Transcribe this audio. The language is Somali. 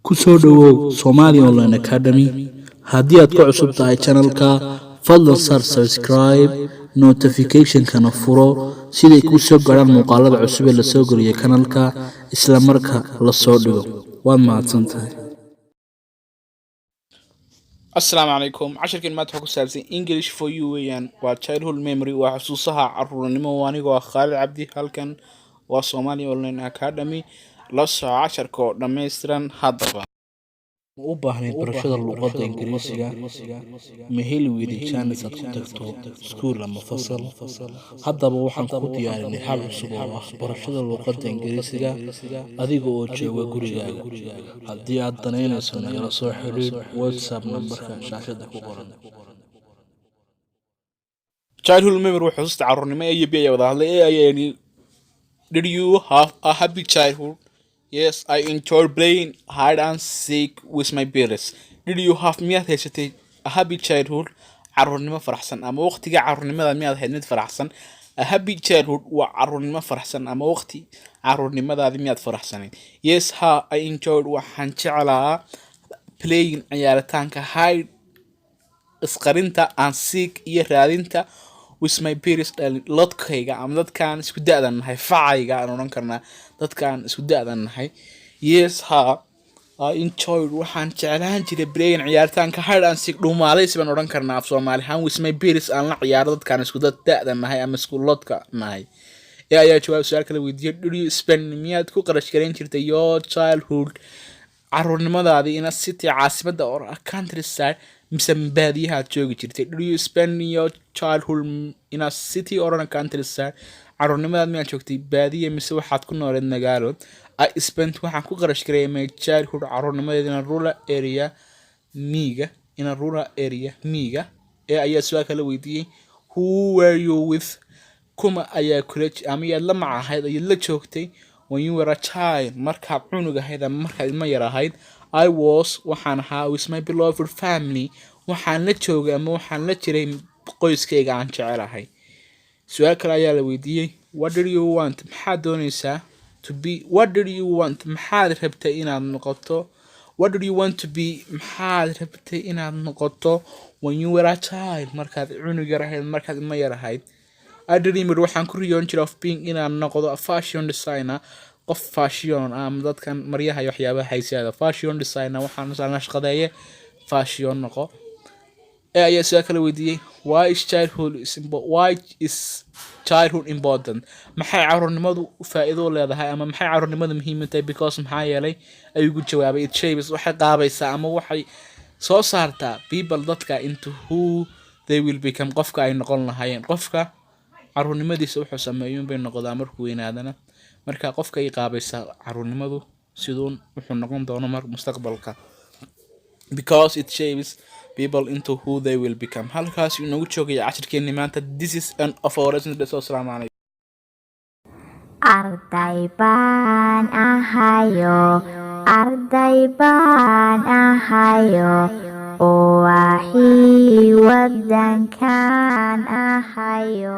ku soo dhawow Somali Online Academy. Haddii aad ku cusub tahay channelka, fadlan sar subscribe, notification-kana furo siday kuu soo gaaraan muuqaalada cusub ee la soo geliyo kanaalka isla marka la soo dhigo. Waad mahadsantahay. Assalamu alaikum. Cashirkan maanta waxaa ku saabsan English for you weeyaan. Waa childhood memory, waa xusuusaha carruurnimo. Waa anigoo ah Khalid Cabdi. Halkan waa Somali Online Academy. La soco casharka oo dhammaystiran haddaba. Ma u baahnayd barashada luqadda Ingiriisiga? Ma heli weyday chance aad ku tagto iskuul ama fasal? Haddaba waxaan ku diyaarinay hal cusub oo ah barashada luqadda Ingiriisiga adiga oo jooga gurigaaga. Haddii aad danaynayso nagala soo xiriir WhatsApp nambarka shaashada ku qoran. Childhood memory waa xusuusta carruurnimo ee iyo wada hadlay. Did you have a happy childhood? Yes, I enjoyed playing hide and seek with my parents. Did you have miyaad haysatay a happy childhood? Carruurnimo faraxsan ama waqtiga carruurnimada miyaad ahayd mid faraxsan? A happy childhood waa carruurnimo faraxsan ama waqti carruurnimadaadi miyaad faraxsanayd? Yes, I enjoyed waxaan jeclaa playing ciyaaritaanka hide isqarinta and seek iyo raadinta with my parents lodkayga ama dadkaan isku da'dan nahay facayga aan odhan karnaa dadkaan isku da'dan nahay. Yes, I enjoyed waxaan jeclaan jiray playing ciyaaritaanka hide and seek dhuumaalaysi baan odhan karnaa af Soomaali ahaan with my parents aan la ciyaaro dadkaan isku da'dan nahay ama isku lodka nahay. Ayaa jawaab su'aal kale weydiiyay, did you spend miyaad ku qarash gareyn jirtay your childhood carruurnimadaadii in a city caasimadda or a countryside mise baadiyaha aad joogi jirtay? Did you spend your childhood in a city or on a countryside? Carruurnimadaad miyaad joogtay baadiya mise waxaad ku nooleed magaalo? I spent waxaan ku qarash gareeyay my childhood carruurnimadeeda in a rural area miiga. Ayaa su'aal kale weydiiyay, who were you with? Kuma ayaa kula ama yaad la macahayd ayaad la joogtay when you were a child markaad cunug ahayd ama markaad ilmo yar ahayd? I was waxaan ahaa with my beloved family waxaan la joogay ama waxaan la jiray qoyskayga aan jecelahay. Su'aal kale ayaa la weydiiyay, what did you want? Maxaad doonaysaa to be? What did you want? Maxaad rabtay inaad noqoto? What did you want to be? Maxaad rabtay inaad noqoto when you were a child markaad cunug yar ahayd markaad ilmo yar ahayd? I dreamed waxaan ku riyoon jiray of being inaan noqdo a fashion designer, qof fashion ama dadkan maryaha iyo waxyaabaha haysiyaada. Fashion designer waxaan shaqadeeye fashion noqo. Ayaa su'aal kale weydiiyay, why is childhood important? Maxay carruurnimadu faa'iido leedahay ama maxay carruurnimadu muhiim u tahay? Because maxaa yeelay ayuu ugu jawaabay, it shapes waxay qaabaysaa ama waxay soo saartaa people dadka into who they will become, qofka ay noqon lahaayeen. Qofka carruurnimadiisa wuxuu sameeyay bay noqdaa markuu weynaadana. Marka qofka ay qaabaysaa carruurnimadu siduun wuxuu noqon doono mustaqbalka. Because it shapes people into who they will become. Halkaas inoogu joogaya cashirkeennii maanta. This is an of our lesson. Assalamu alaikum. Arday baan ahayo oo waxii wadankan ahayo.